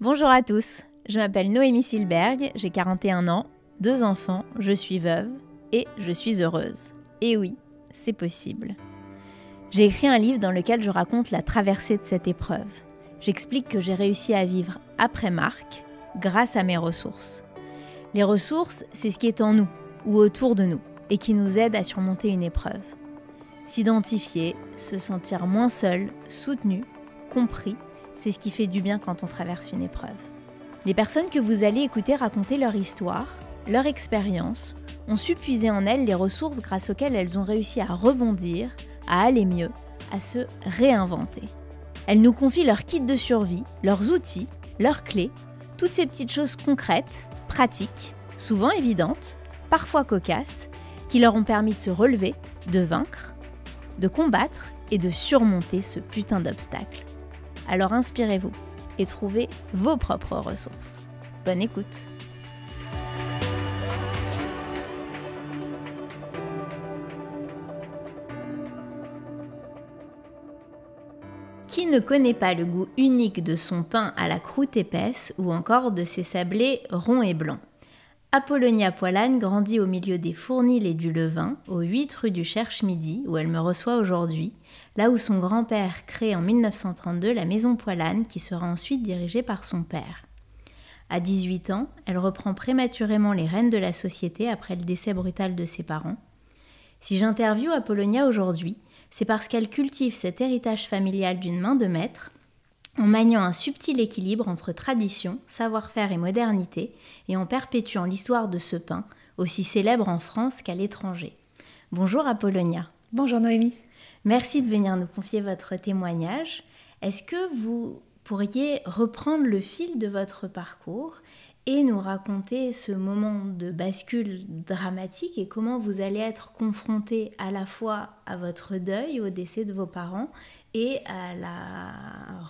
Bonjour à tous, je m'appelle Noémie Silberg, j'ai 41 ans, 2 enfants, je suis veuve et je suis heureuse. Et oui, c'est possible. J'ai écrit un livre dans lequel je raconte la traversée de cette épreuve. J'explique que j'ai réussi à vivre après Marc grâce à mes ressources. Les ressources, c'est ce qui est en nous ou autour de nous et qui nous aide à surmonter une épreuve. S'identifier, se sentir moins seul, soutenu, compris, c'est ce qui fait du bien quand on traverse une épreuve. Les personnes que vous allez écouter raconter leur histoire, leur expérience, ont su puiser en elles les ressources grâce auxquelles elles ont réussi à rebondir, à aller mieux, à se réinventer. Elles nous confient leur kit de survie, leurs outils, leurs clés, toutes ces petites choses concrètes, pratiques, souvent évidentes, parfois cocasses, qui leur ont permis de se relever, de vaincre, de combattre et de surmonter ce putain d'obstacle. Alors inspirez-vous et trouvez vos propres ressources. Bonne écoute. Qui ne connaît pas le goût unique de son pain à la croûte épaisse ou encore de ses sablés ronds et blancs? Apollonia Poilane grandit au milieu des Fournils et du Levain, au 8 rue du Cherche-Midi, où elle me reçoit aujourd'hui, là où son grand-père crée en 1932 la maison Poilane, qui sera ensuite dirigée par son père. À 18 ans, elle reprend prématurément les rênes de la société après le décès brutal de ses parents. Si j'interviewe Apollonia aujourd'hui, c'est parce qu'elle cultive cet héritage familial d'une main de maître, en maniant un subtil équilibre entre tradition, savoir-faire et modernité, et en perpétuant l'histoire de ce pain, aussi célèbre en France qu'à l'étranger. Bonjour Apollonia. Bonjour Noémie. Merci de venir nous confier votre témoignage. Est-ce que vous pourriez reprendre le fil de votre parcours et nous raconter ce moment de bascule dramatique et comment vous allez être confronté à la fois à votre deuil, au décès de vos parents et à la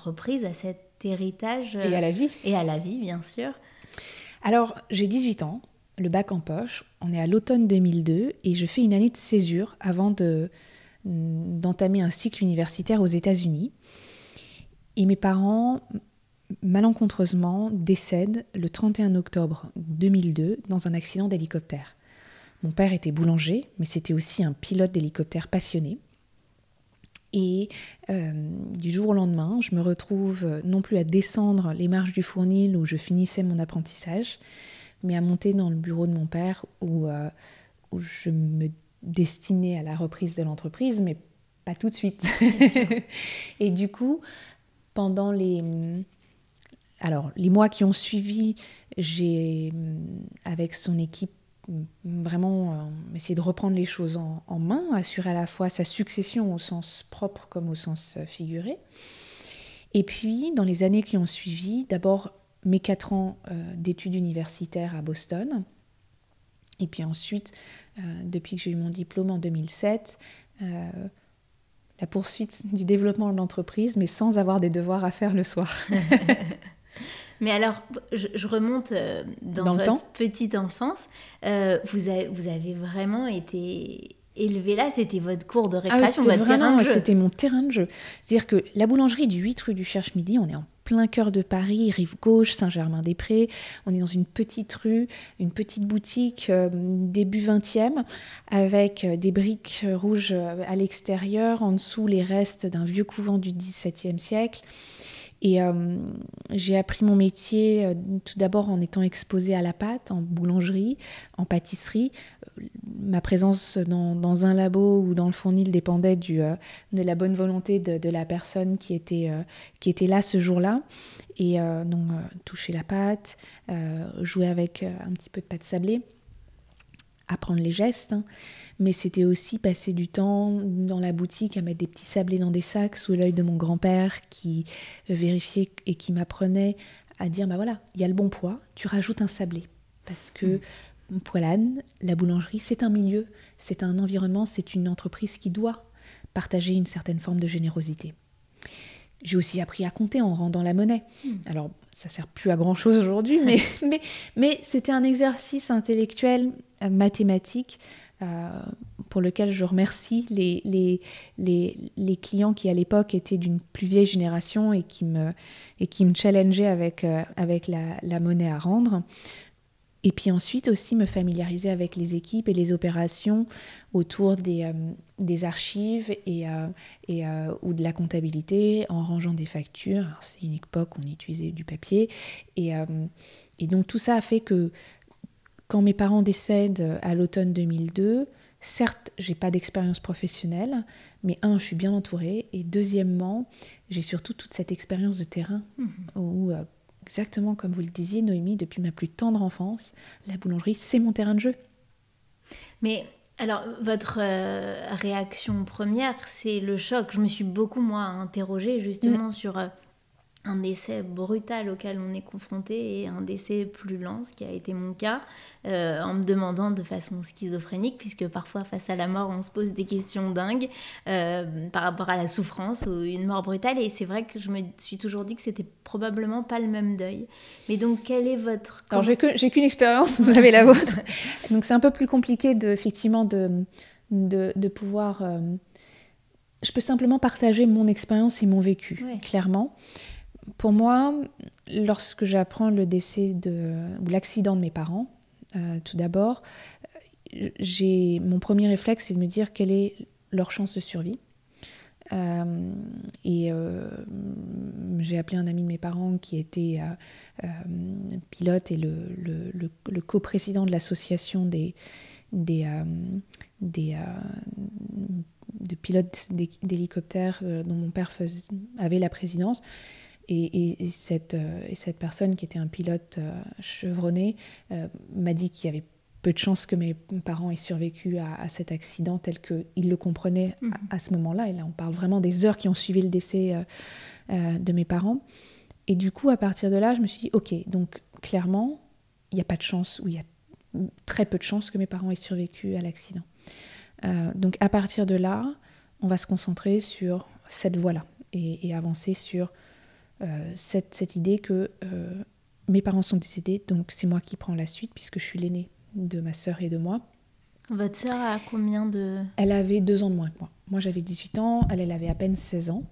reprise, à cet héritage. Et à la vie. Et à la vie, bien sûr. Alors, j'ai 18 ans, le bac en poche, on est à l'automne 2002 et je fais une année de césure avant d'entamer un cycle universitaire aux États-Unis. Et mes parents, malencontreusement, décèdent le 31 octobre 2002 dans un accident d'hélicoptère. Mon père était boulanger, mais c'était aussi un pilote d'hélicoptère passionné. Et du jour au lendemain, je me retrouve non plus à descendre les marches du Fournil où je finissais mon apprentissage, mais à monter dans le bureau de mon père où je me destinais à la reprise de l'entreprise, mais pas tout de suite. Et du coup, pendant les mois qui ont suivi, j'ai, avec son équipe, vraiment essayer de reprendre les choses en main, assurer à la fois sa succession au sens propre comme au sens figuré. Et puis, dans les années qui ont suivi, d'abord mes 4 ans d'études universitaires à Boston, et puis ensuite, depuis que j'ai eu mon diplôme en 2007, la poursuite du développement de l'entreprise, mais sans avoir des devoirs à faire le soir. Mais alors, je remonte dans votre petite enfance. Vous avez vraiment été élevé là, c'était votre cour de récréation, votre terrain de jeu. C'était mon terrain de jeu. C'est-à-dire que la boulangerie du 8 rue du Cherche-Midi, on est en plein cœur de Paris, rive gauche, Saint-Germain-des-Prés. On est dans une petite rue, une petite boutique début 20e, avec des briques rouges à l'extérieur, en dessous les restes d'un vieux couvent du XVIIe siècle. Et j'ai appris mon métier tout d'abord en étant exposée à la pâte, en boulangerie, en pâtisserie. Ma présence dans un labo ou dans le Fournil dépendait de la bonne volonté de la personne qui était là ce jour-là. Et donc toucher la pâte, jouer avec un petit peu de pâte sablée, apprendre les gestes, hein. Mais c'était aussi passer du temps dans la boutique à mettre des petits sablés dans des sacs sous l'œil de mon grand-père qui vérifiait et qui m'apprenait à dire voilà, il y a le bon poids, tu rajoutes un sablé. Parce que Poilane, la boulangerie, c'est un milieu, c'est un environnement, c'est une entreprise qui doit partager une certaine forme de générosité. J'ai aussi appris à compter en rendant la monnaie. Alors, ça ne sert plus à grand-chose aujourd'hui, mais c'était un exercice intellectuel, mathématique, pour lequel je remercie les clients qui, à l'époque, étaient d'une plus vieille génération et qui me challengeaient avec la monnaie à rendre. Et puis ensuite aussi me familiariser avec les équipes et les opérations autour des archives ou de la comptabilité en rangeant des factures. Alors, c'est une époque où on utilisait du papier. Et donc tout ça a fait que quand mes parents décèdent à l'automne 2002, certes, j'ai pas d'expérience professionnelle, mais je suis bien entourée. Et deuxièmement, j'ai surtout toute cette expérience de terrain où... exactement comme vous le disiez, Noémie, depuis ma plus tendre enfance, la boulangerie, c'est mon terrain de jeu. Mais alors, votre réaction première, c'est le choc. Je me suis beaucoup, moi, interrogée justement sur un décès brutal auquel on est confronté et un décès plus lent, ce qui a été mon cas, en me demandant de façon schizophrénique, puisque parfois face à la mort on se pose des questions dingues par rapport à la souffrance ou une mort brutale, et c'est vrai que je me suis toujours dit que c'était probablement pas le même deuil. Mais donc quel est votre... Alors j'ai qu'une expérience, vous avez la vôtre, donc c'est un peu plus compliqué effectivement de pouvoir... Je peux simplement partager mon expérience et mon vécu, clairement. Pour moi, lorsque j'apprends le décès ou l'accident de mes parents, tout d'abord, mon premier réflexe, c'est de me dire quelle est leur chance de survie. J'ai appelé un ami de mes parents qui était pilote et le coprésident de l'association de pilotes d'hélicoptères dont mon père avait la présidence. Et cette personne qui était un pilote chevronné m'a dit qu'il y avait peu de chances que mes parents aient survécu à cet accident tel qu'ils le comprenaient à ce moment-là. Et là, on parle vraiment des heures qui ont suivi le décès de mes parents. Et du coup, à partir de là, je me suis dit, ok, donc clairement, il n'y a pas de chance, ou il y a très peu de chances que mes parents aient survécu à l'accident. Donc à partir de là, on va se concentrer sur cette voie-là et avancer sur cette idée que mes parents sont décédés, donc c'est moi qui prends la suite puisque je suis l'aînée de ma sœur et de moi. Votre sœur a combien de... Elle avait 2 ans de moins que moi. Moi j'avais 18 ans, elle avait à peine 16 ans.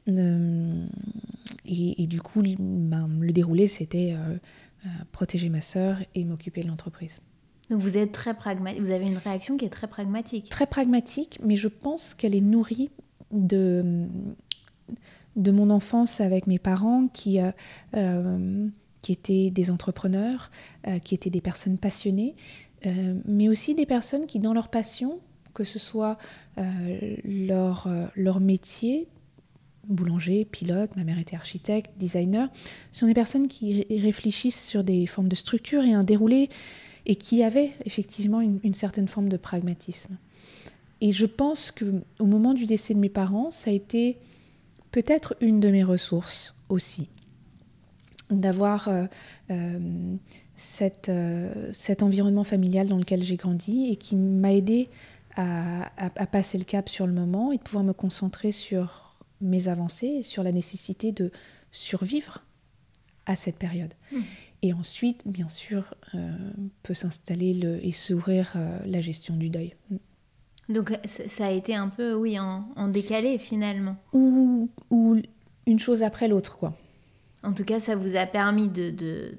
Et du coup, le déroulé c'était protéger ma sœur et m'occuper de l'entreprise. Donc vous êtes très pragmatique, vous avez une réaction qui est très pragmatique. Très pragmatique, mais je pense qu'elle est nourrie de mon enfance avec mes parents qui étaient des entrepreneurs, qui étaient des personnes passionnées, mais aussi des personnes qui, dans leur passion, que ce soit leur métier, boulanger, pilote, ma mère était architecte, designer, sont des personnes qui réfléchissent sur des formes de structure et un déroulé et qui avaient effectivement une certaine forme de pragmatisme. Et je pense qu'au moment du décès de mes parents, ça a été peut-être une de mes ressources aussi, d'avoir cet environnement familial dans lequel j'ai grandi et qui m'a aidée à passer le cap sur le moment et de pouvoir me concentrer sur mes avancées et sur la nécessité de survivre à cette période. Et ensuite, bien sûr, peut s'installer et s'ouvrir la gestion du deuil. Donc ça a été un peu, oui, en décalé finalement. Ou une chose après l'autre, quoi. En tout cas, ça vous a permis de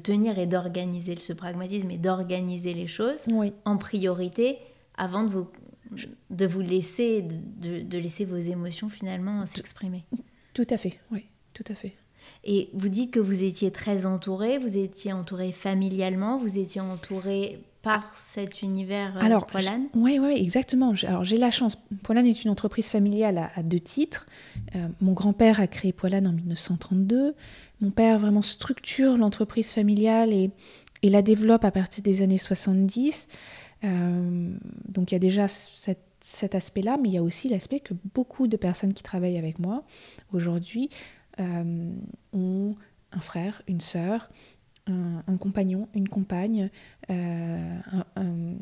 tenir et d'organiser ce pragmatisme et d'organiser les choses en priorité avant de vous laisser, de laisser vos émotions finalement s'exprimer. Tout à fait, oui, tout à fait. Et vous dites que vous étiez très entourée, vous étiez entourée familialement, vous étiez entourée par cet univers Poilâne. Oui, exactement. Alors j'ai la chance. Poilâne est une entreprise familiale à 2 titres. Mon grand-père a créé Poilâne en 1932. Mon père vraiment structure l'entreprise familiale et la développe à partir des années 70. Donc il y a déjà cet aspect-là, mais il y a aussi l'aspect que beaucoup de personnes qui travaillent avec moi aujourd'hui ont un frère, une sœur, un compagnon, une compagne, une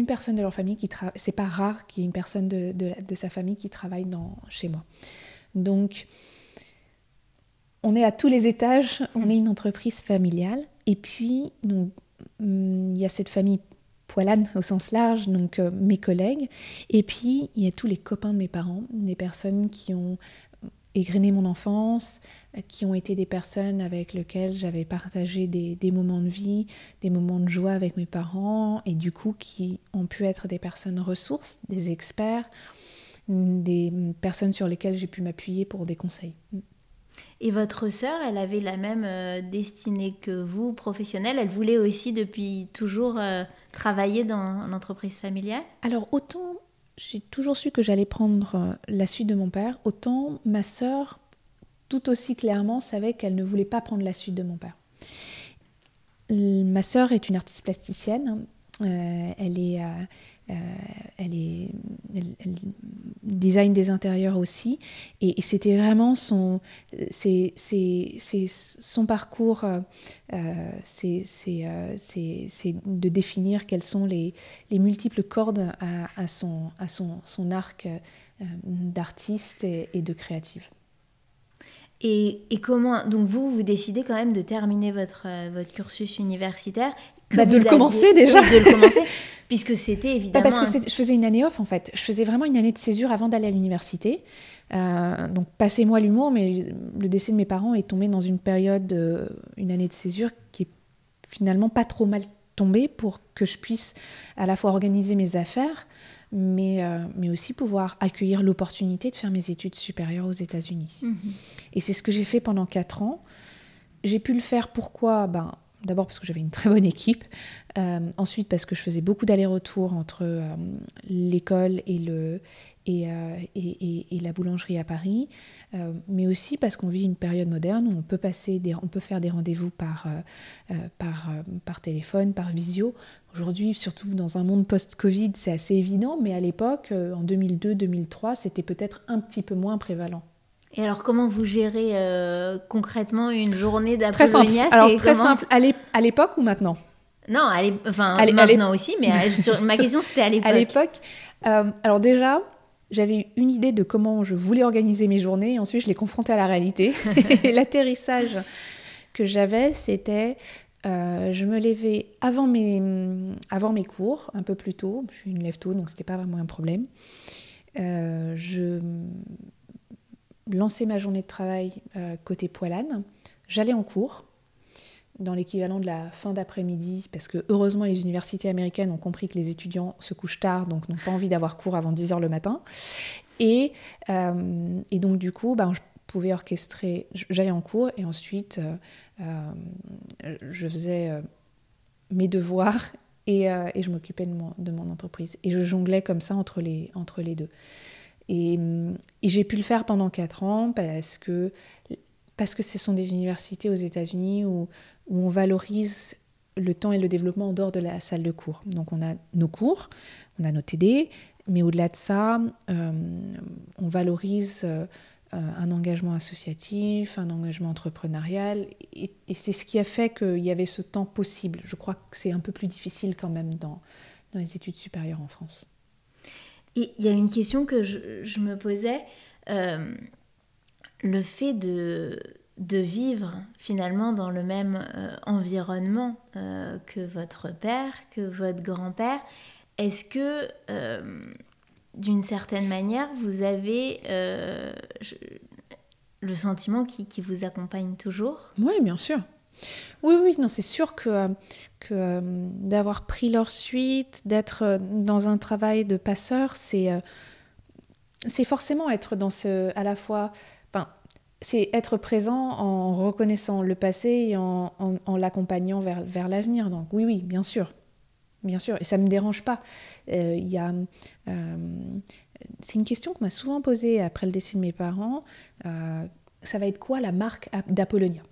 personne de leur famille qui travaille. C'est pas rare qu'il y ait une personne de sa famille qui travaille chez moi. Donc, on est à tous les étages, on est une entreprise familiale. Et puis, donc, il y a cette famille Poilane au sens large, donc mes collègues. Et puis, il y a tous les copains de mes parents, des personnes qui ont égrené mon enfance, qui ont été des personnes avec lesquelles j'avais partagé des moments de vie, des moments de joie avec mes parents, et du coup qui ont pu être des personnes ressources, des experts, des personnes sur lesquelles j'ai pu m'appuyer pour des conseils. Et votre sœur, elle avait la même destinée que vous, professionnelle? Elle voulait aussi depuis toujours travailler dans l'entreprise familiale? Alors autant j'ai toujours su que j'allais prendre la suite de mon père, autant ma sœur, tout aussi clairement, savait qu'elle ne voulait pas prendre la suite de mon père. Ma sœur est une artiste plasticienne. Elle design des intérieurs aussi. Et c'était vraiment son parcours, c'est de définir quelles sont les multiples cordes à son arc d'artiste et de créative. Et comment... Donc vous décidez quand même de terminer votre cursus universitaire. De le commencer déjà. Oui, de le commencer, puisque c'était évidemment... Parce que je faisais une année off en fait. Je faisais vraiment une année de césure avant d'aller à l'université. Donc passez-moi l'humour, mais le décès de mes parents est tombé dans une période, une année de césure qui est finalement pas trop mal tombée pour que je puisse à la fois organiser mes affaires, mais aussi pouvoir accueillir l'opportunité de faire mes études supérieures aux États-Unis. Mmh. Et c'est ce que j'ai fait pendant 4 ans. J'ai pu le faire, pourquoi ? D'abord parce que j'avais une très bonne équipe, ensuite parce que je faisais beaucoup d'allers-retours entre l'école et la boulangerie à Paris, mais aussi parce qu'on vit une période moderne où on peut faire des rendez-vous par téléphone, par visio. Aujourd'hui, surtout dans un monde post-Covid, c'est assez évident, mais à l'époque, en 2002-2003, c'était peut-être un petit peu moins prévalent. Et alors, comment vous gérez concrètement une journée d'Apollonia? Très simple. Alors, très simple. À l'époque ou maintenant? Non, maintenant aussi, mais ma question, c'était à l'époque. À l'époque, alors déjà, j'avais une idée de comment je voulais organiser mes journées. Et ensuite, je l'ai confrontée à la réalité. Et l'atterrissage que j'avais, c'était... je me levais avant mes cours, un peu plus tôt. Je suis une lève-tôt, donc c'était pas vraiment un problème. Je lançais ma journée de travail côté Poilane. J'allais en cours, dans l'équivalent de la fin d'après-midi, parce que heureusement, les universités américaines ont compris que les étudiants se couchent tard, donc n'ont pas envie d'avoir cours avant 10h le matin. Et donc, du coup, je pouvais orchestrer... J'allais en cours et ensuite, je faisais mes devoirs et je m'occupais de mon entreprise. Et je jonglais comme ça entre les deux. Et j'ai pu le faire pendant 4 ans parce que ce sont des universités aux États-Unis où on valorise le temps et le développement en dehors de la salle de cours. Donc on a nos cours, on a nos TD, mais au-delà de ça, on valorise un engagement associatif, un engagement entrepreneurial, et c'est ce qui a fait qu'il y avait ce temps possible. Je crois que c'est un peu plus difficile quand même dans les études supérieures en France. Et il y a une question que je me posais, le fait de vivre finalement dans le même environnement que votre père, que votre grand-père, est-ce que d'une certaine manière vous avez le sentiment qui vous accompagne toujours? Oui, bien sûr. Oui, non, c'est sûr que d'avoir pris leur suite, d'être dans un travail de passeur, c'est forcément être dans à la fois, c'est être présent en reconnaissant le passé et en l'accompagnant vers l'avenir. Donc oui, bien sûr, et ça me dérange pas. C'est une question qu'on m'a souvent posée après le décès de mes parents. Ça va être quoi la marque d'Apollonia?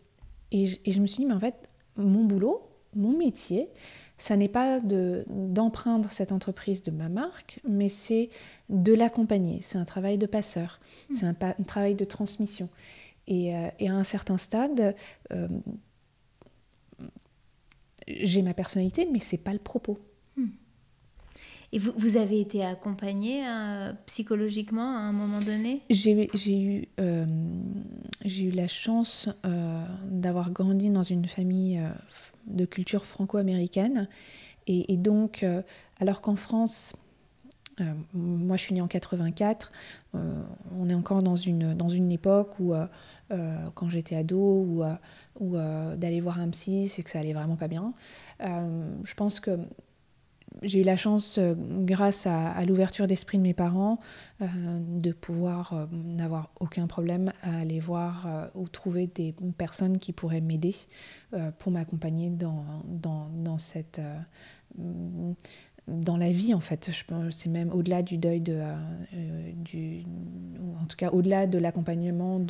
Et je me suis dit, mais en fait, mon boulot, mon métier, ça n'est pas d'empreindre cette entreprise de ma marque, mais c'est de l'accompagner. C'est un travail de passeur, c'est un travail de transmission. Et à un certain stade, j'ai ma personnalité, mais c'est pas le propos. Et vous avez été accompagnée psychologiquement à un moment donné? J'ai eu la chance d'avoir grandi dans une famille de culture franco-américaine. Et donc, alors qu'en France, moi je suis née en 84, on est encore dans une époque où, quand j'étais ado, où d'aller voir un psy, c'est que ça allait vraiment pas bien. Je pense que j'ai eu la chance, grâce à l'ouverture d'esprit de mes parents, de pouvoir n'avoir aucun problème à aller voir ou trouver des personnes qui pourraient m'aider pour m'accompagner dans cette... dans la vie, en fait. C'est même au-delà du deuil, ou en tout cas au-delà de l'accompagnement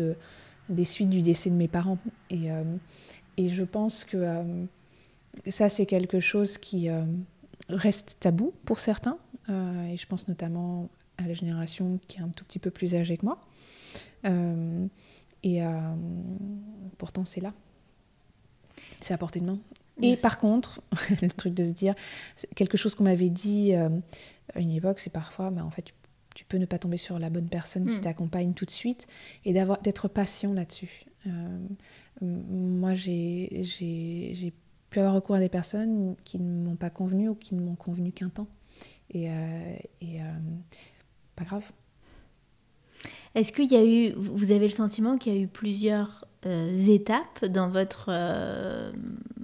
des suites du décès de mes parents. Et je pense que ça, c'est quelque chose qui reste tabou pour certains, et je pense notamment à la génération qui est un tout petit peu plus âgée que moi. Et pourtant, c'est là. C'est à portée de main. Et par contre, le truc de se dire, quelque chose qu'on m'avait dit à une époque, c'est parfois, en fait, tu peux ne pas tomber sur la bonne personne qui t'accompagne tout de suite, et d'être patient là-dessus. Moi, j'ai pu avoir recours à des personnes qui ne m'ont pas convenu ou qui ne m'ont convenu qu'un temps. Et pas grave. Est-ce qu'il y a eu, vous avez le sentiment qu'il y a eu plusieurs étapes dans votre...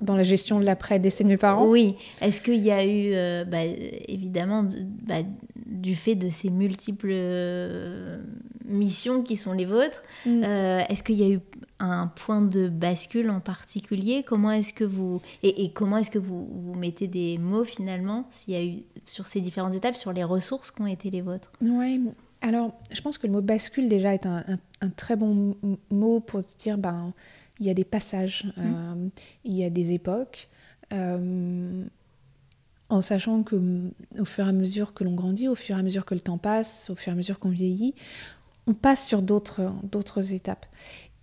Dans la gestion de l'après-décès de mes parents? Oui. Est-ce qu'il y a eu, évidemment, du fait de ces multiples missions qui sont les vôtres, est-ce qu'il y a eu un point de bascule en particulier? Comment est-ce que vous... Et comment est-ce que vous mettez des mots, finalement, s'il y a eu, sur ces différentes étapes, sur les ressources qui ont été les vôtres? Oui. Alors, je pense que le mot bascule, déjà, est un très bon mot pour se dire, il y a des passages, il y a des époques, en sachant qu'au fur et à mesure que l'on grandit, au fur et à mesure que le temps passe, au fur et à mesure qu'on vieillit, on passe sur d'autres étapes.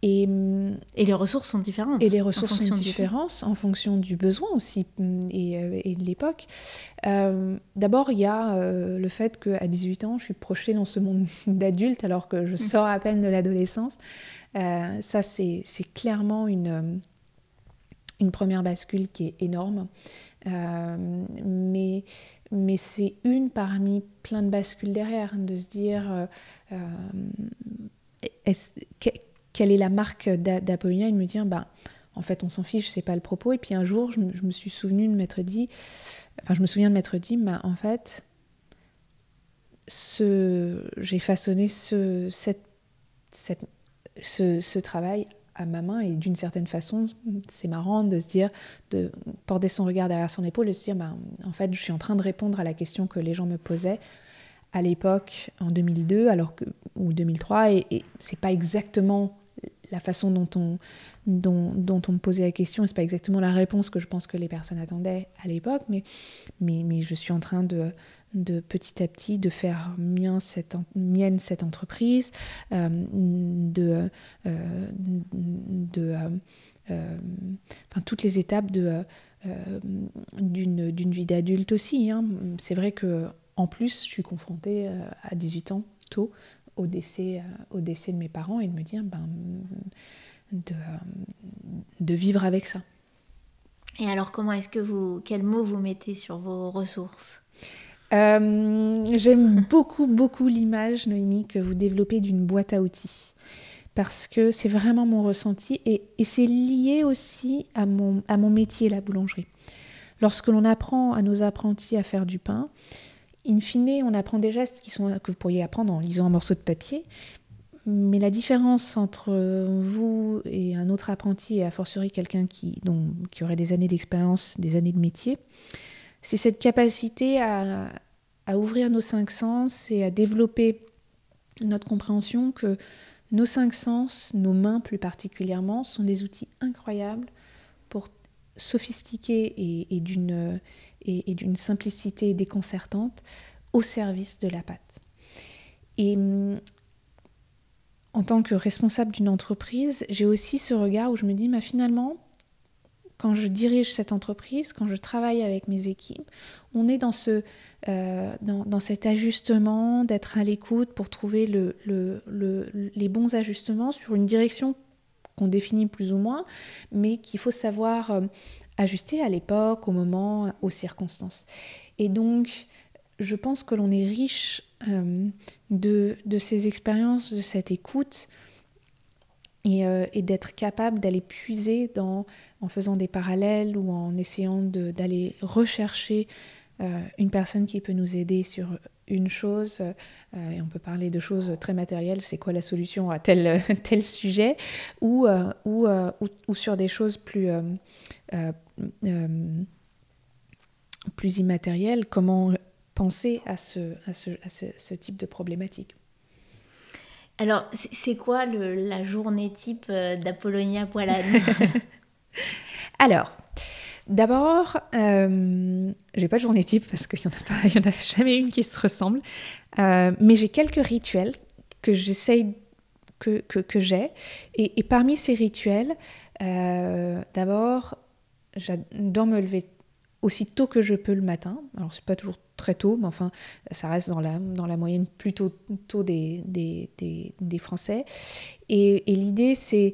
Et les ressources sont différentes. Et les ressources sont différentes en fonction du besoin aussi et de l'époque. D'abord, il y a le fait qu'à 18 ans, je suis projetée dans ce monde d'adulte alors que je sors à peine de l'adolescence. Ça, c'est clairement une première bascule qui est énorme. Mais c'est une parmi plein de bascules derrière, de se dire... quelle est la marque d'Apollinia, et de me dire, en fait, on s'en fiche, c'est pas le propos. Et puis un jour, je me suis souvenue de m'être dit, en fait, j'ai façonné ce travail à ma main, et d'une certaine façon, c'est marrant de se dire, de porter son regard derrière son épaule et se dire, en fait, je suis en train de répondre à la question que les gens me posaient à l'époque, en 2002, ou 2003, et c'est pas exactement la façon dont on me posait la question, et c'est pas exactement la réponse que je pense que les personnes attendaient à l'époque, mais je suis en train de petit à petit de faire mienne cette entreprise, toutes les étapes d'une vie d'adulte aussi. C'est vrai que en plus, je suis confrontée à 18 ans, tôt, au décès de mes parents, et de me dire de vivre avec ça. Et alors, quels mots vous mettez sur vos ressources? J'aime beaucoup l'image, Noémie, que vous développez d'une boîte à outils, parce que c'est vraiment mon ressenti, et c'est lié aussi à mon métier, la boulangerie. Lorsque l'on apprend à nos apprentis à faire du pain, in fine, on apprend des gestes que vous pourriez apprendre en lisant un morceau de papier, mais la différence entre vous et un autre apprenti, et a fortiori quelqu'un qui aurait des années d'expérience, des années de métier, c'est cette capacité à ouvrir nos 5 sens et à développer notre compréhension que nos 5 sens, nos mains plus particulièrement, sont des outils incroyables pour sophistiquer et d'une simplicité déconcertante au service de la pâte. Et en tant que responsable d'une entreprise, j'ai aussi ce regard où je me dis, finalement, quand je dirige cette entreprise, quand je travaille avec mes équipes, on est dans cet ajustement, d'être à l'écoute pour trouver les bons ajustements sur une direction qu'on définit plus ou moins, mais qu'il faut savoir ajuster à l'époque, au moment, aux circonstances. Et donc, je pense que l'on est riche de ces expériences, de cette écoute, et d'être capable d'aller puiser en faisant des parallèles ou en essayant d'aller rechercher une personne qui peut nous aider sur une chose, et on peut parler de choses très matérielles, c'est quoi la solution à tel sujet, ou sur des choses plus immatérielles, comment penser à ce type de problématique. Alors, c'est quoi la journée type d'Apollonia Poilane? Alors, d'abord, j'ai pas de journée type parce qu'il y en a jamais une qui se ressemble, mais j'ai quelques rituels que j'essaye que j'ai, et parmi ces rituels, d'abord, j'adore me lever aussi tôt que je peux le matin. Alors c'est pas toujours très tôt, mais enfin ça reste dans la moyenne plutôt tôt des Français. Et l'idée c'est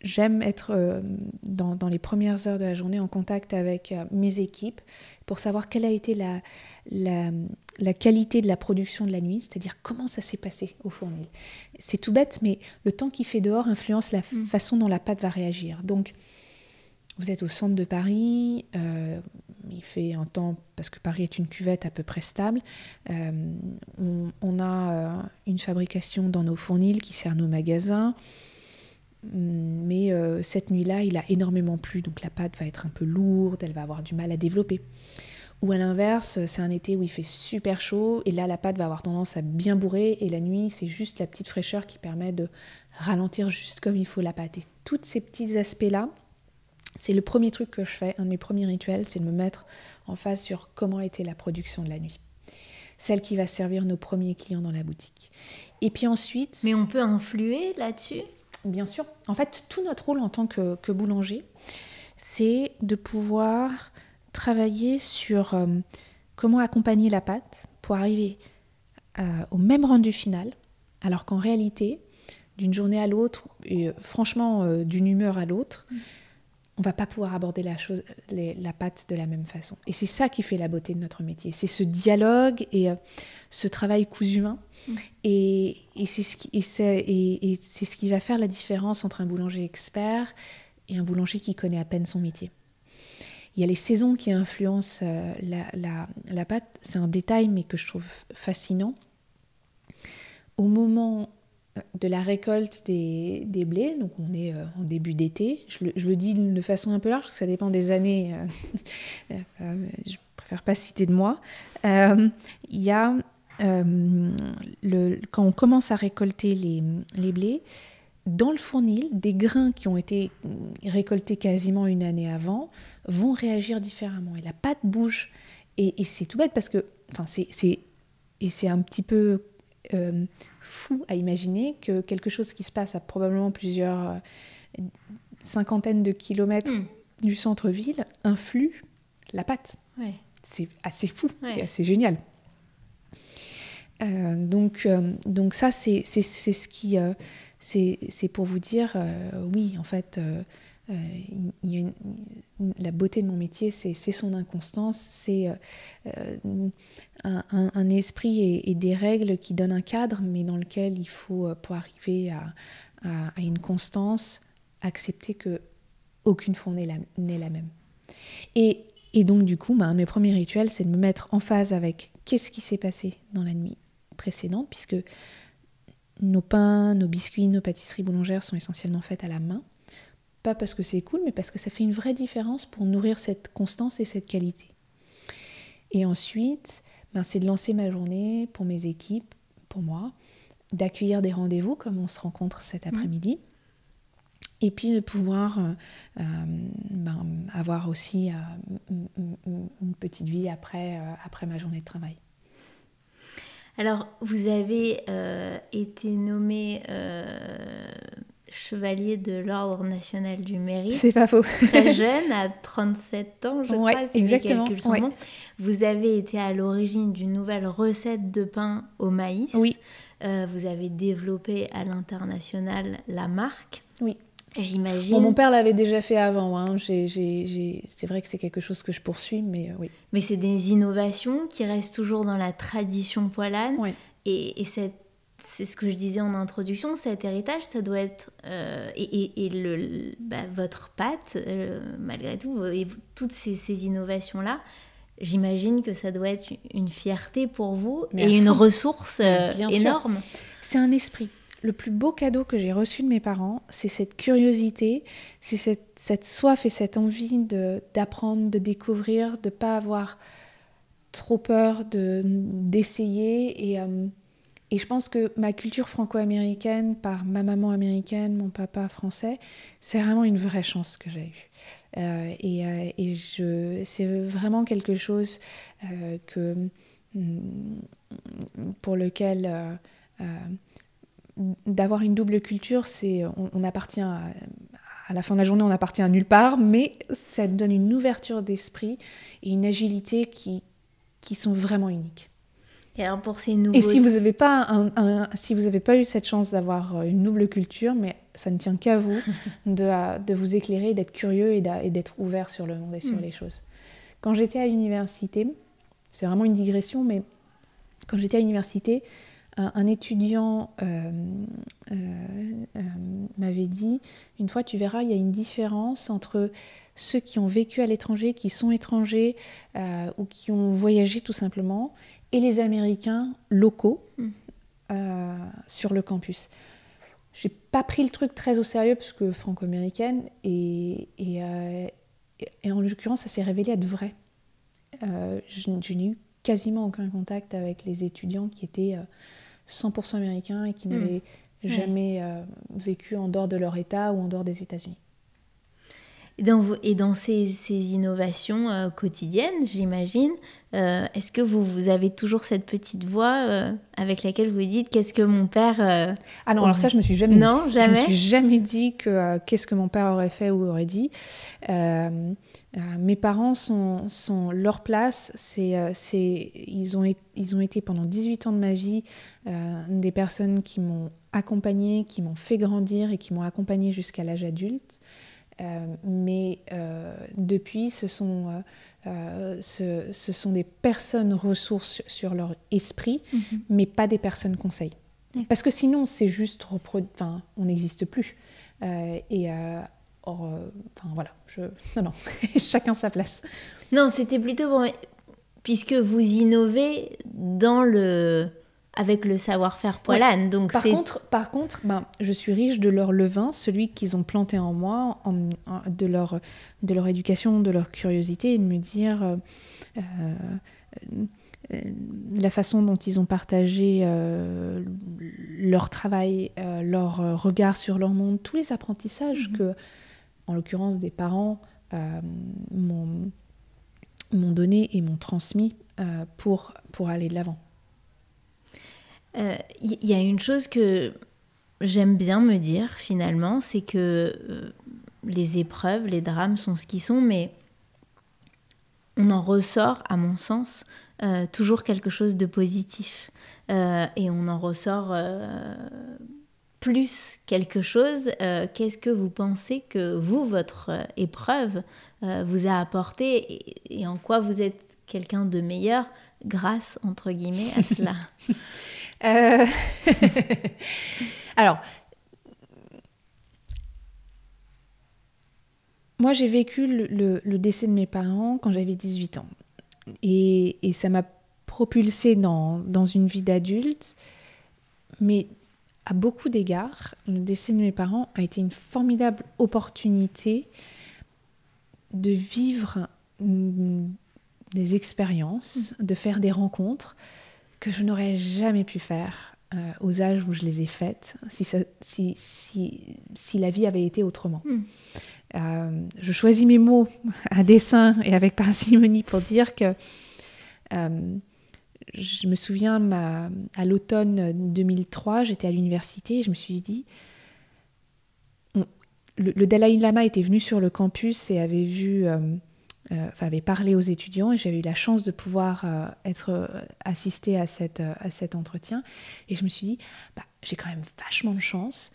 j'aime être dans les premières heures de la journée en contact avec mes équipes pour savoir quelle a été la qualité de la production de la nuit, c'est-à-dire comment ça s'est passé au fournil. C'est tout bête, mais le temps qu'il fait dehors influence la façon dont la pâte va réagir. Donc, vous êtes au centre de Paris, il fait un temps, parce que Paris est une cuvette à peu près stable, on a une fabrication dans nos fournils qui sert nos magasins, mais cette nuit-là, il a énormément plu, donc la pâte va être un peu lourde, elle va avoir du mal à développer. Ou à l'inverse, c'est un été où il fait super chaud, et là la pâte va avoir tendance à bien bourrer, et la nuit, c'est juste la petite fraîcheur qui permet de ralentir juste comme il faut la pâte. Et tous ces petits aspects-là, c'est le premier truc que je fais, un de mes premiers rituels, c'est de me mettre en phase sur comment était la production de la nuit. Celle qui va servir nos premiers clients dans la boutique. Et puis ensuite... Mais on peut influer là-dessus ? Bien sûr. En fait, tout notre rôle en tant que boulanger, c'est de pouvoir travailler sur comment accompagner la pâte pour arriver au même rendu final, alors qu'en réalité, d'une journée à l'autre, et franchement d'une humeur à l'autre, on ne va pas pouvoir aborder la pâte de la même façon. Et c'est ça qui fait la beauté de notre métier. C'est ce dialogue et ce travail cousu-main. Et c'est ce qui va faire la différence entre un boulanger expert et un boulanger qui connaît à peine son métier. Il y a les saisons qui influencent la pâte. C'est un détail, mais que je trouve fascinant. Au moment de la récolte des blés, donc on est en début d'été, je le dis de façon un peu large, parce que ça dépend des années, je préfère pas citer de mois, il y a, quand on commence à récolter les blés, dans le fournil, des grains qui ont été récoltés quasiment une année avant vont réagir différemment, et la pâte bouge, et c'est tout bête, parce que c'est un petit peu... fou à imaginer que quelque chose qui se passe à probablement plusieurs cinquantaines de kilomètres du centre-ville influe la pâte. Ouais. C'est assez fou, et assez génial. Donc ça, c'est ce qui... c'est pour vous dire, oui, en fait, la beauté de mon métier, c'est son inconstance, c'est un esprit et des règles qui donnent un cadre, mais dans lequel il faut, pour arriver à une constance, accepter qu'aucune fournée n'est la même. Et donc, du coup, mes premiers rituels, c'est de me mettre en phase avec qu'est-ce qui s'est passé dans la nuit précédente, puisque nos pains, nos biscuits, nos pâtisseries boulangères sont essentiellement faites à la main. Pas parce que c'est cool, mais parce que ça fait une vraie différence pour nourrir cette constance et cette qualité. Et ensuite, c'est de lancer ma journée pour mes équipes, pour moi, d'accueillir des rendez-vous comme on se rencontre cet après-midi, et puis de pouvoir avoir aussi une petite vie après ma journée de travail. Alors, vous avez été nommée chevalier de l'Ordre national du mérite. C'est pas faux. Très jeune, à 37 ans, je crois, si exactement. mes calculs sont bons. Vous avez été à l'origine d'une nouvelle recette de pain au maïs. Oui. Vous avez développé à l'international la marque. Oui. J'imagine. Bon, mon père l'avait déjà fait avant. Hein. C'est vrai que c'est quelque chose que je poursuis, mais oui. Mais c'est des innovations qui restent toujours dans la tradition poilane. Oui. Et c'est ce que je disais en introduction, cet héritage, ça doit être... votre pâte, malgré tout, et toutes ces innovations-là, j'imagine que ça doit être une fierté pour vous et une ressource énorme. Sûr. C'est un esprit. Le plus beau cadeau que j'ai reçu de mes parents, c'est cette curiosité, c'est cette soif et cette envie d'apprendre, de découvrir, de ne pas avoir trop peur d'essayer. Et je pense que ma culture franco-américaine, par ma maman américaine, mon papa français, c'est vraiment une vraie chance que j'ai eue. C'est vraiment quelque chose pour lequel... d'avoir une double culture, on appartient à la fin de la journée, on appartient à nulle part, mais ça donne une ouverture d'esprit et une agilité qui sont vraiment uniques. Et alors pour ces nouveaux... Et si vous n'avez pas eu cette chance d'avoir une double culture, mais ça ne tient qu'à vous de vous éclairer, d'être curieux et d'être ouvert sur le monde et sur les choses. Quand j'étais à l'université, c'est vraiment une digression, mais quand j'étais à l'université, un étudiant m'avait dit, une fois tu verras, il y a une différence entre ceux qui ont vécu à l'étranger, qui sont étrangers ou qui ont voyagé tout simplement, et les Américains locaux sur le campus. J'ai pas pris le truc très au sérieux parce que franco-américaine et en l'occurrence ça s'est révélé être vrai. Je n'ai eu quasiment aucun contact avec les étudiants qui étaient 100% américains et qui n'avaient jamais vécu en dehors de leur État ou en dehors des États-Unis. Et dans ces innovations quotidiennes, j'imagine, est-ce que vous avez toujours cette petite voix avec laquelle vous dites qu'est-ce que mon père... Ah non, alors ça, je me suis jamais dit. Non, jamais. Je me suis jamais dit que qu'est-ce que mon père aurait fait ou aurait dit. Mes parents sont leur place. Ils ont été pendant 18 ans de ma vie des personnes qui m'ont accompagnée, qui m'ont fait grandir et qui m'ont accompagnée jusqu'à l'âge adulte. Mais depuis, ce sont des personnes ressources sur leur esprit, mais pas des personnes conseils. Parce que sinon, c'est juste on n'existe plus. Voilà, non, chacun sa place. Non, c'était plutôt bon, puisque vous innovez avec le savoir-faire poilane. Donc par contre, je suis riche de leur levain, celui qu'ils ont planté en moi, de leur éducation, de leur curiosité, et de me dire la façon dont ils ont partagé leur travail, leur regard sur leur monde, tous les apprentissages que, en l'occurrence des parents, m'ont donné et m'ont transmis pour aller de l'avant. Y a une chose que j'aime bien me dire finalement, c'est que les épreuves, les drames sont ce qu'ils sont, mais on en ressort, à mon sens, toujours quelque chose de positif. Et on en ressort plus quelque chose. Qu'est-ce que vous pensez que votre épreuve vous a apporté et en quoi vous êtes quelqu'un de meilleur grâce, entre guillemets, à cela? Alors, moi j'ai vécu le décès de mes parents quand j'avais 18 ans. Et ça m'a propulsée dans une vie d'adulte. Mais à beaucoup d'égards, le décès de mes parents a été une formidable opportunité de vivre des expériences, de faire des rencontres que je n'aurais jamais pu faire aux âges où je les ai faites, si la vie avait été autrement. Je choisis mes mots à dessein et avec parcimonie pour dire que je me souviens, à l'automne 2003, j'étais à l'université et je me suis dit, le Dalai Lama était venu sur le campus et avait parlé aux étudiants, et j'avais eu la chance de pouvoir assister à cet entretien. Et je me suis dit, j'ai quand même vachement de chance.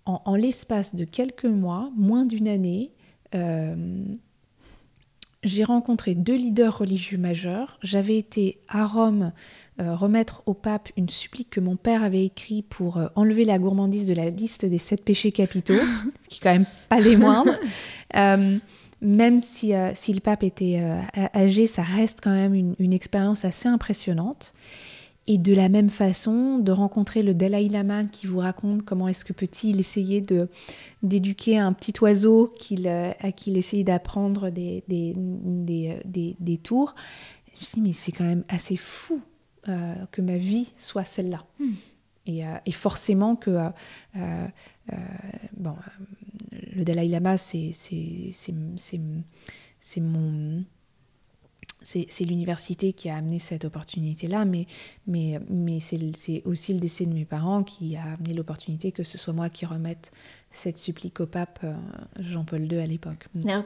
En l'espace de quelques mois, moins d'une année, j'ai rencontré 2 leaders religieux majeurs. J'avais été à Rome remettre au pape une supplique que mon père avait écrite pour enlever la gourmandise de la liste des 7 péchés capitaux, ce qui est quand même pas les moindres. Même si le pape était âgé, ça reste quand même une expérience assez impressionnante. Et de la même façon, de rencontrer le Dalai Lama qui vous raconte comment est-ce que petit, il essayait d'éduquer un petit oiseau à qui il essayait d'apprendre des tours. Je me suis dit, mais c'est quand même assez fou que ma vie soit celle-là. Et forcément que le Dalai Lama, c'est l'université qui a amené cette opportunité-là, mais c'est aussi le décès de mes parents qui a amené l'opportunité que ce soit moi qui remette cette supplique au pape Jean-Paul II à l'époque. Alors,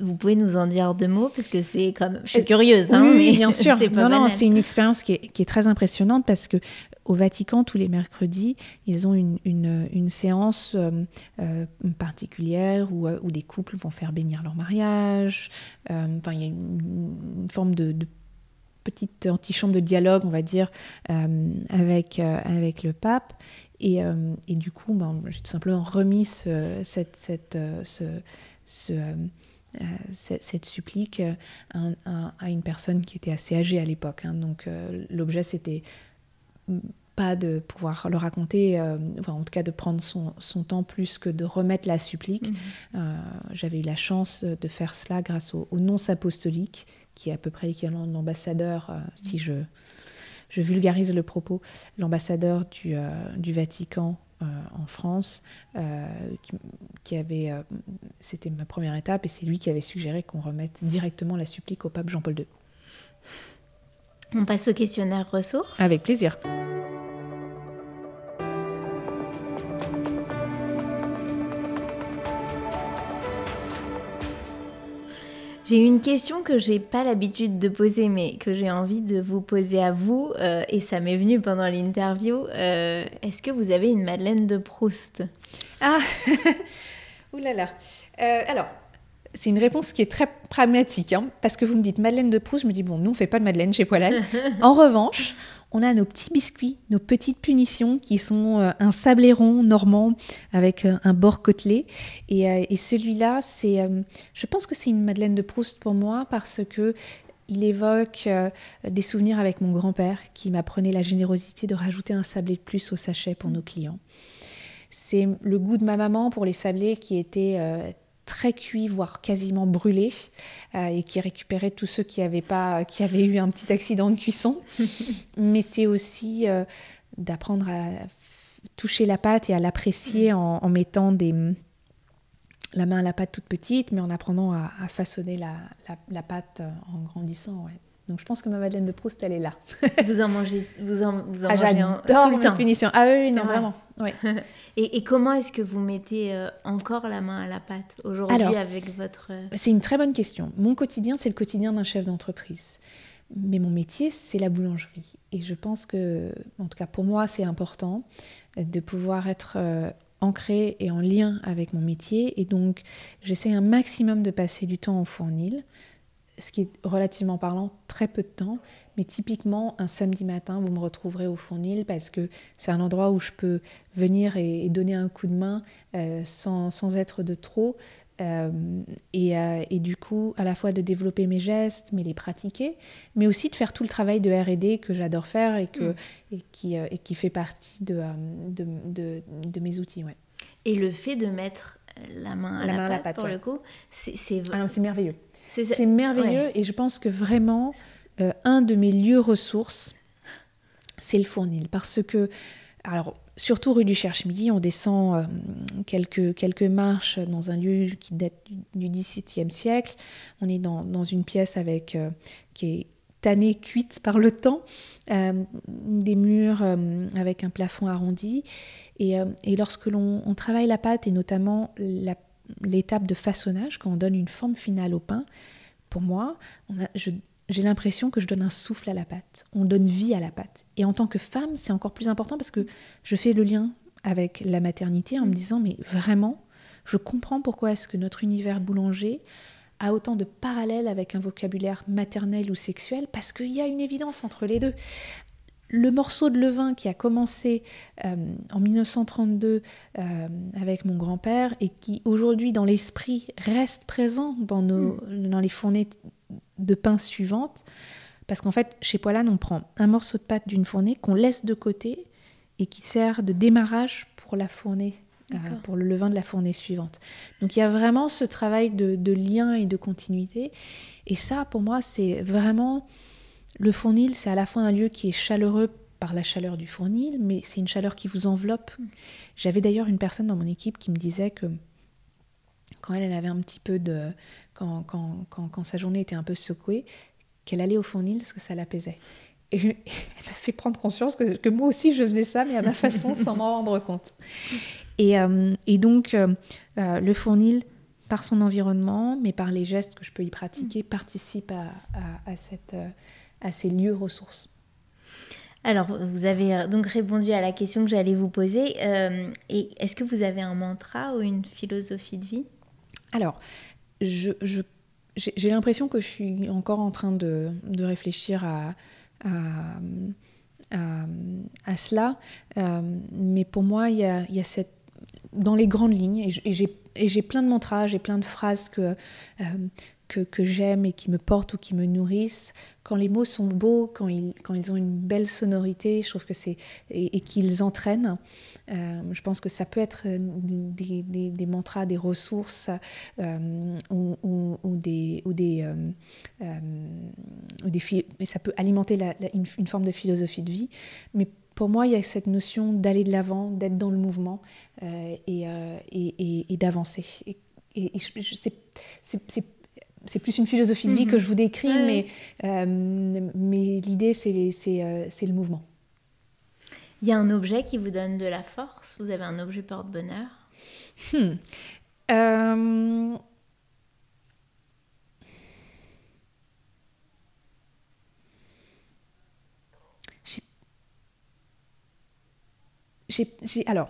vous pouvez nous en dire 2 mots, parce que c'est comme... Je suis curieuse. Hein, oui, mais bien sûr. non, c'est une expérience qui est très impressionnante parce que au Vatican, tous les mercredis, ils ont une séance particulière où des couples vont faire bénir leur mariage. Il y a une forme de petite antichambre de dialogue, on va dire, avec le pape. Et du coup, j'ai tout simplement remis cette supplique à une personne qui était assez âgée à l'époque. Hein. Donc l'objet, c'était pas de pouvoir le raconter, en tout cas de prendre son temps plus que de remettre la supplique. J'avais eu la chance de faire cela grâce au nonce apostolique, qui est à peu près l'équivalent de l'ambassadeur, si je vulgarise le propos, l'ambassadeur du Vatican en France, c'était ma première étape, et c'est lui qui avait suggéré qu'on remette directement la supplique au pape Jean-Paul II. On passe au questionnaire ressources. Avec plaisir. J'ai une question que j'ai pas l'habitude de poser, mais que j'ai envie de vous poser à vous, et ça m'est venu pendant l'interview. Est-ce que vous avez une Madeleine de Proust ? Ah, oulala. Alors, c'est une réponse qui est très pragmatique, hein, parce que vous me dites Madeleine de Proust, je me dis, bon, nous, on ne fait pas de Madeleine chez Poilade. En revanche, on a nos petits biscuits, nos petites punitions, qui sont un sabléron normand avec un bord côtelé. Et celui-là, je pense que c'est une Madeleine de Proust pour moi, parce que il évoque des souvenirs avec mon grand-père, qui m'apprenait la générosité de rajouter un sablé de plus au sachet pour nos clients. C'est le goût de ma maman pour les sablés qui étaient très cuits, voire quasiment brûlés, et qui récupérait tous ceux qui avaient eu un petit accident de cuisson. Mais c'est aussi d'apprendre à toucher la pâte et à l'apprécier en mettant la main à la pâte toute petite, mais en apprenant à façonner la pâte en grandissant. Ouais. Donc je pense que ma Madeleine de Proust, elle est là. Vous en mangez mangez j'adore tout le temps. Punition. Ah oui, non, vraiment. Ouais. Et comment est-ce que vous mettez encore la main à la pâte aujourd'hui? Alors, avec votre... C'est une très bonne question. Mon quotidien, c'est le quotidien d'un chef d'entreprise. Mais mon métier, c'est la boulangerie. Et je pense que, en tout cas pour moi, c'est important de pouvoir être ancré et en lien avec mon métier. Et donc, j'essaie un maximum de passer du temps au fournil, ce qui est relativement parlant très peu de temps. Mais typiquement, un samedi matin, vous me retrouverez au fournil parce que c'est un endroit où je peux venir et donner un coup de main sans être de trop. Et du coup, à la fois de développer mes gestes, mais les pratiquer, mais aussi de faire tout le travail de R&D que j'adore faire et qui fait partie de mes outils. Ouais. Et le fait de mettre la main à la pâte pour le coup, c'est merveilleux. C'est merveilleux, et je pense que vraiment, un de mes lieux ressources, c'est le fournil. Parce que, alors, surtout rue du Cherche-Midi, on descend quelques marches dans un lieu qui date du XVIIe siècle. On est dans une pièce qui est tannée, cuite par le temps, des murs avec un plafond arrondi. Et lorsque l'on travaille la pâte, et notamment l'étape de façonnage, quand on donne une forme finale au pain, pour moi, j'ai l'impression que je donne un souffle à la pâte. On donne vie à la pâte. Et en tant que femme, c'est encore plus important parce que je fais le lien avec la maternité en me disant, mais vraiment, je comprends pourquoi est-ce que notre univers boulanger a autant de parallèles avec un vocabulaire maternel ou sexuel, parce qu'il y a une évidence entre les deux. Le morceau de levain qui a commencé en 1932 avec mon grand-père et qui aujourd'hui dans l'esprit reste présent dans les fournées de pain suivantes, parce qu'en fait chez Poilâne on prend un morceau de pâte d'une fournée qu'on laisse de côté et qui sert de démarrage pour la fournée, pour le levain de la fournée suivante. Donc il y a vraiment ce travail de lien et de continuité, et ça pour moi c'est vraiment... Le fournil, c'est à la fois un lieu qui est chaleureux par la chaleur du fournil, mais c'est une chaleur qui vous enveloppe. J'avais d'ailleurs une personne dans mon équipe qui me disait que quand elle avait un petit peu de... Quand sa journée était un peu secouée, qu'elle allait au fournil parce que ça l'apaisait. Et elle m'a fait prendre conscience que moi aussi je faisais ça, mais à ma façon, sans m'en rendre compte. Et donc, le fournil, par son environnement, mais par les gestes que je peux y pratiquer, participe à ces lieux ressources. Alors, vous avez donc répondu à la question que j'allais vous poser. Et est-ce que vous avez un mantra ou une philosophie de vie ? Alors, j'ai l'impression que je suis encore en train de réfléchir à cela. Mais pour moi, il y a cette... Dans les grandes lignes, et j'ai plein de mantras, j'ai plein de phrases que j'aime et qui me portent ou qui me nourrissent. Quand les mots sont beaux, quand ils ont une belle sonorité, je trouve que c'est... Et qu'ils entraînent. Je pense que ça peut être des mantras, des ressources ou ça peut alimenter une forme de philosophie de vie. Mais pour moi, il y a cette notion d'aller de l'avant, d'être dans le mouvement et d'avancer. Et c'est plus une philosophie de vie que je vous décris, mais l'idée, c'est le mouvement. Il y a un objet qui vous donne de la force ? Vous avez un objet porte-bonheur ? Alors,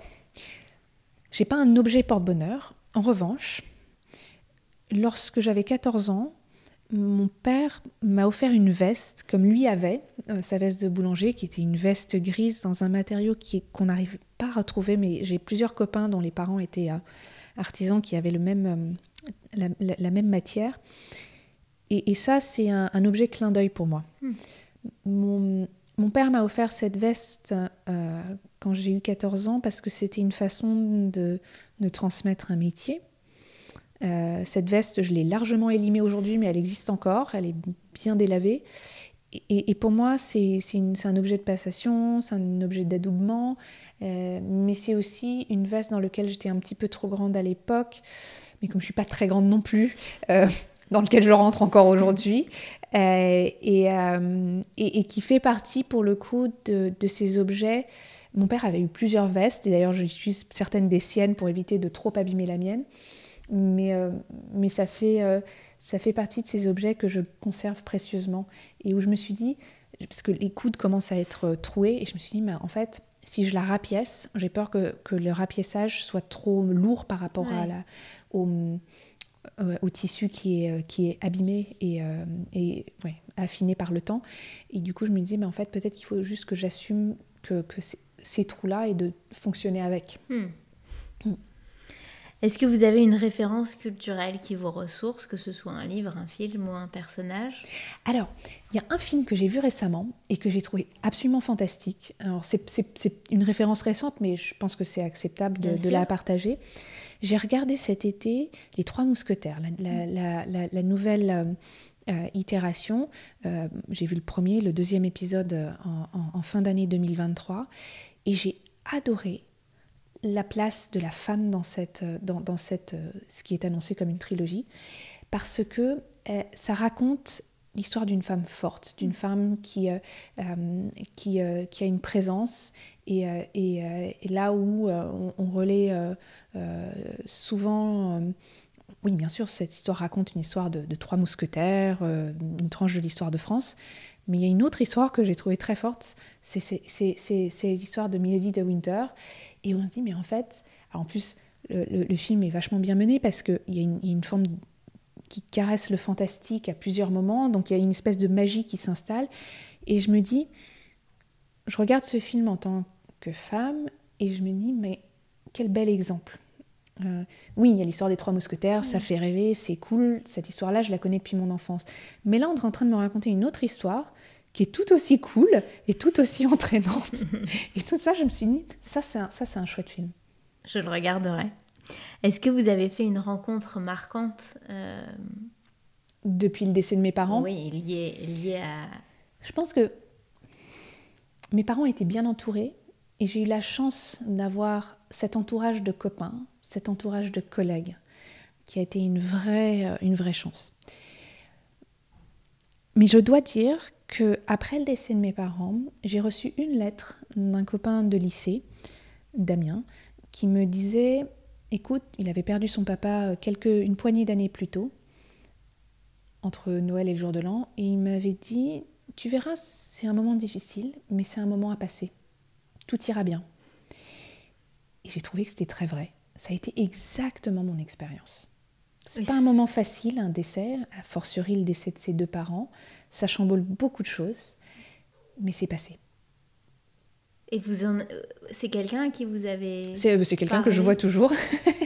j'ai pas un objet porte-bonheur. En revanche, lorsque j'avais 14 ans, mon père m'a offert une veste, comme lui avait, sa veste de boulanger, qui était une veste grise dans un matériau qu'on n'arrive pas à retrouver, mais j'ai plusieurs copains dont les parents étaient artisans qui avaient la même matière. Et ça, c'est un objet clin d'œil pour moi. Mon père m'a offert cette veste quand j'ai eu 14 ans parce que c'était une façon de transmettre un métier. Cette veste, je l'ai largement élimée aujourd'hui, mais elle existe encore, elle est bien délavée. Et pour moi, c'est un objet de passation, c'est un objet d'adoubement, mais c'est aussi une veste dans laquelle j'étais un petit peu trop grande à l'époque, mais comme je ne suis pas très grande non plus, dans lequel je rentre encore aujourd'hui, et qui fait partie, pour le coup, de ces objets. Mon père avait eu plusieurs vestes, et d'ailleurs j'utilise certaines des siennes pour éviter de trop abîmer la mienne. Mais ça fait partie de ces objets que je conserve précieusement et où je me suis dit, parce que les coudes commencent à être troués, et je me suis dit, mais en fait, si je la rapièce, j'ai peur que le rapiessage soit trop lourd par rapport au tissu qui est abîmé et affiné par le temps. Et du coup, je me disais, mais en fait, peut-être qu'il faut juste que j'assume que ces trous-là et de fonctionner avec. Est-ce que vous avez une référence culturelle qui vous ressource, que ce soit un livre, un film ou un personnage ? Alors, il y a un film que j'ai vu récemment et que j'ai trouvé absolument fantastique. Alors, c'est une référence récente, mais je pense que c'est acceptable de la partager. J'ai regardé cet été Les Trois Mousquetaires, la nouvelle itération. J'ai vu le premier, le deuxième épisode en fin d'année 2023, et j'ai adoré la place de la femme dans ce qui est annoncé comme une trilogie, parce que ça raconte l'histoire d'une femme forte, d'une femme qui a une présence. Et là où on relaie souvent... oui, bien sûr, cette histoire raconte une histoire de trois mousquetaires, une tranche de l'histoire de France. Mais il y a une autre histoire que j'ai trouvée très forte, c'est l'histoire de Milady de Winter. Et on se dit, mais en fait... Alors en plus, le film est vachement bien mené parce qu'il y a une forme qui caresse le fantastique à plusieurs moments. Donc il y a une espèce de magie qui s'installe. Et je me dis, je regarde ce film en tant que femme et je me dis, mais quel bel exemple. Oui, il y a l'histoire des trois mousquetaires, ça fait rêver, c'est cool. Cette histoire-là, je la connais depuis mon enfance. Mais là, on est en train de me raconter une autre histoire qui est tout aussi cool et tout aussi entraînante. Et tout ça, je me suis dit, ça c'est un chouette film. Je le regarderai. Est-ce que vous avez fait une rencontre marquante depuis le décès de mes parents? Oui, liée à... Je pense que mes parents étaient bien entourés et j'ai eu la chance d'avoir cet entourage de copains, cet entourage de collègues qui a été une vraie chance. Mais je dois dire qu'après le décès de mes parents, j'ai reçu une lettre d'un copain de lycée, Damien, qui me disait, écoute, il avait perdu son papa une poignée d'années plus tôt, entre Noël et le jour de l'an, et il m'avait dit, tu verras, c'est un moment difficile, mais c'est un moment à passer. Tout ira bien. Et j'ai trouvé que c'était très vrai. Ça a été exactement mon expérience. C'est pas un moment facile, un décès, a fortiori le décès de ses deux parents. Ça chamboule beaucoup de choses, mais c'est passé. Et c'est quelqu'un à qui vous avez C'est quelqu'un que je vois toujours.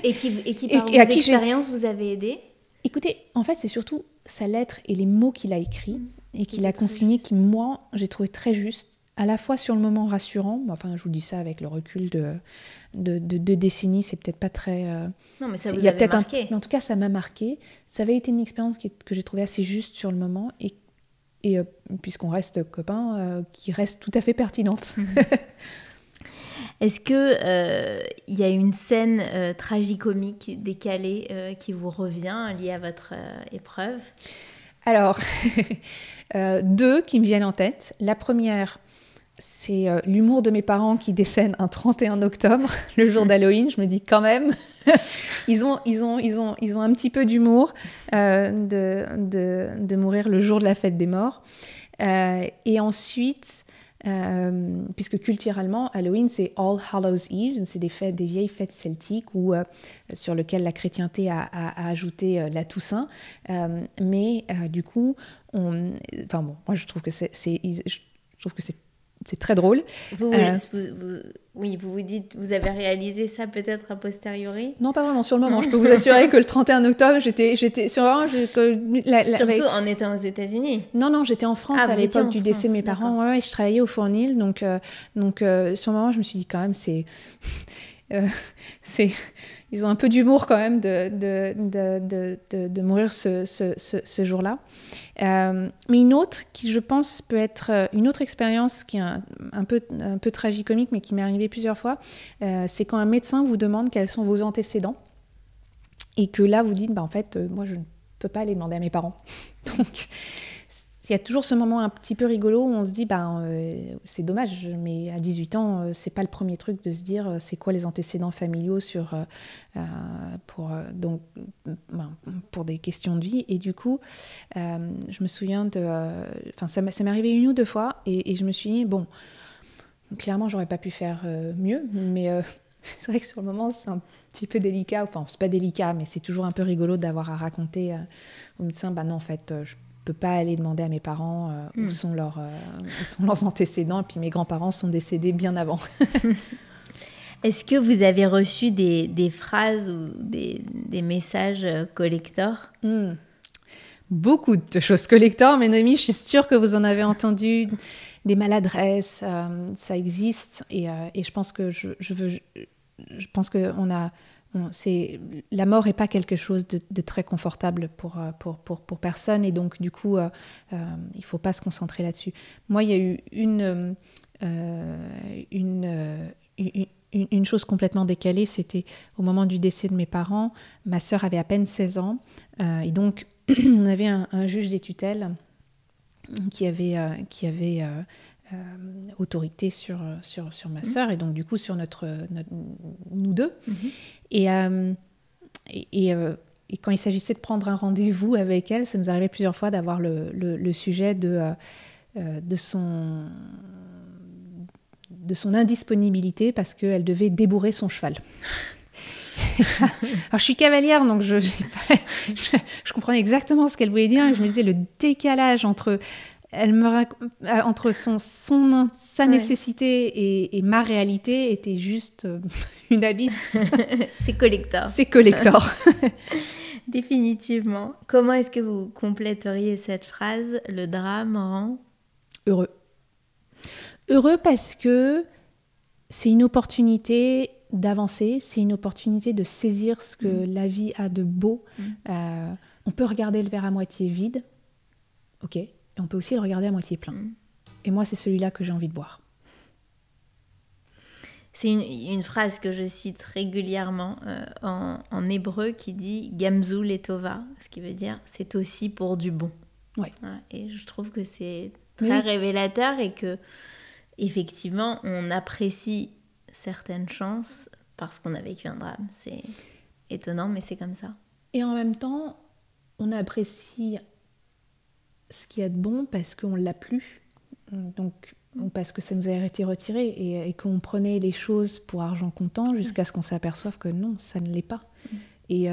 Et qui par vos expériences, vous avez aidé? Écoutez, en fait, c'est surtout sa lettre et les mots qu'il a écrits et qu'il a consignés qui, moi, j'ai trouvé très justes, à la fois sur le moment rassurant, enfin, je vous dis ça avec le recul de décennies, c'est peut-être pas très... non, mais ça vous a marqué. Mais en tout cas, ça m'a marqué. Ça avait été une expérience que j'ai trouvée assez juste sur le moment et puisqu'on reste copains, qui reste tout à fait pertinente. Est-ce que il y a une scène tragicomique décalée qui vous revient liée à votre épreuve? Alors, deux qui me viennent en tête. La première, c'est l'humour de mes parents qui décèdent un 31 octobre, le jour d'Halloween. Je me dis quand même, ils ont un petit peu d'humour de mourir le jour de la fête des morts. Et ensuite, puisque culturellement, Halloween, c'est All Hallows Eve, c'est des vieilles fêtes celtiques sur lesquelles la chrétienté a ajouté la Toussaint. Mais du coup, moi je trouve que c'est très drôle. Vous vous dites, vous avez réalisé ça peut-être a posteriori? Non, pas vraiment sur le moment. Je peux vous assurer que le 31 octobre, j'étais sur surtout en étant aux États-Unis. Non, j'étais en France à l'époque du décès de mes parents. Ouais, je travaillais au Fournil, donc sur le moment, je me suis dit quand même, ils ont un peu d'humour quand même de mourir ce jour-là. Mais une autre qui, je pense, peut être une autre expérience qui est un peu tragicomique, mais qui m'est arrivée plusieurs fois, c'est quand un médecin vous demande quels sont vos antécédents et que là, vous dites, en fait, moi, je ne peux pas aller demander à mes parents. Donc, il y a toujours ce moment un petit peu rigolo où on se dit, c'est dommage, mais à 18 ans, c'est pas le premier truc de se dire, c'est quoi les antécédents familiaux pour des questions de vie. Et du coup, je me souviens ça m'est arrivé une ou deux fois, et je me suis dit, bon, clairement, j'aurais pas pu faire mieux, mais c'est vrai que sur le moment, c'est un petit peu délicat. Enfin, c'est pas délicat, mais c'est toujours un peu rigolo d'avoir à raconter au médecin, non, en fait, je peux pas aller demander à mes parents où sont leurs antécédents, et puis mes grands-parents sont décédés bien avant. Est-ce que vous avez reçu des phrases ou des messages collector? Beaucoup de choses collector, mes amis, je suis sûre que vous en avez entendu, des maladresses, ça existe, et je pense que je pense que la mort n'est pas quelque chose de très confortable pour personne, et donc du coup, il ne faut pas se concentrer là-dessus. Moi, il y a eu une chose complètement décalée, c'était au moment du décès de mes parents. Ma sœur avait à peine 16 ans, et donc on avait un juge des tutelles qui avait autorité sur ma sœur et donc du coup sur nous deux. Et quand il s'agissait de prendre un rendez-vous avec elle, ça nous arrivait plusieurs fois d'avoir le sujet de son indisponibilité parce qu'elle devait débourrer son cheval. Alors, je suis cavalière, donc je comprenais exactement ce qu'elle voulait dire. Et je me disais, le décalage entre sa nécessité et ma réalité était juste une abysse. C'est collector. C'est collector. Définitivement. Comment est-ce que vous compléteriez cette phrase? Le drame rend heureux. Heureux parce que c'est une opportunité d'avancer, c'est une opportunité de saisir ce que la vie a de beau. On peut regarder le verre à moitié vide, ok, et on peut aussi le regarder à moitié plein. Et moi, c'est celui-là que j'ai envie de boire. C'est une phrase que je cite régulièrement en hébreu qui dit « Gamzu letova », ce qui veut dire « c'est aussi pour du bon ». Ouais. Et je trouve que c'est très révélateur et que effectivement, on apprécie certaines chances parce qu'on a vécu un drame. C'est étonnant, mais c'est comme ça. Et en même temps, on apprécie ce qu'il y a de bon parce qu'on ne l'a plus. Donc, parce que ça nous a été retiré et qu'on prenait les choses pour argent comptant jusqu'à ce qu'on s'aperçoive que non, ça ne l'est pas. Et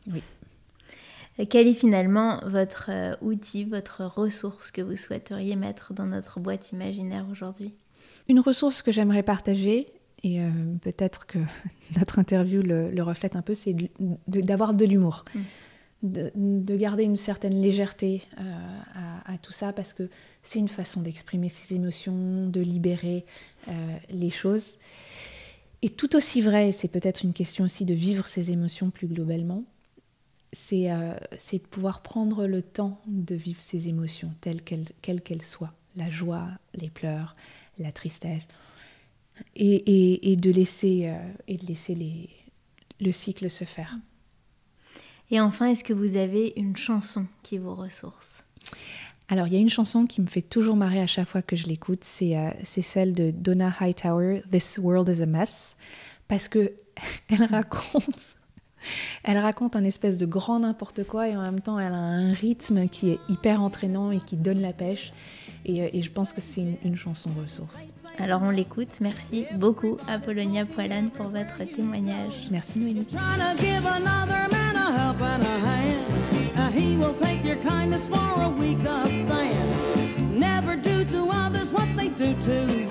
oui. Quel est finalement votre outil, votre ressource que vous souhaiteriez mettre dans notre boîte imaginaire aujourd'hui? Une ressource que j'aimerais partager, et peut-être que notre interview le reflète un peu, c'est d'avoir de l'humour. De garder une certaine légèreté à tout ça, parce que c'est une façon d'exprimer ses émotions, de libérer les choses. Et tout aussi vrai, c'est peut-être une question aussi de vivre ses émotions plus globalement, c'est de pouvoir prendre le temps de vivre ses émotions quelles qu'elles soient, la joie, les pleurs, la tristesse, et de laisser le cycle se faire. Et enfin, est-ce que vous avez une chanson qui vous ressource? Alors, il y a une chanson qui me fait toujours marrer à chaque fois que je l'écoute, c'est celle de Donna Hightower, « This World is a Mess », parce que elle raconte un espèce de grand n'importe quoi et en même temps, elle a un rythme qui est hyper entraînant et qui donne la pêche. Et je pense que c'est une chanson ressource. Alors on l'écoute. Merci beaucoup Apollonia Poilâne pour votre témoignage. Merci Noémie. He will take your kindness for a week of stand. Never do to others what they do to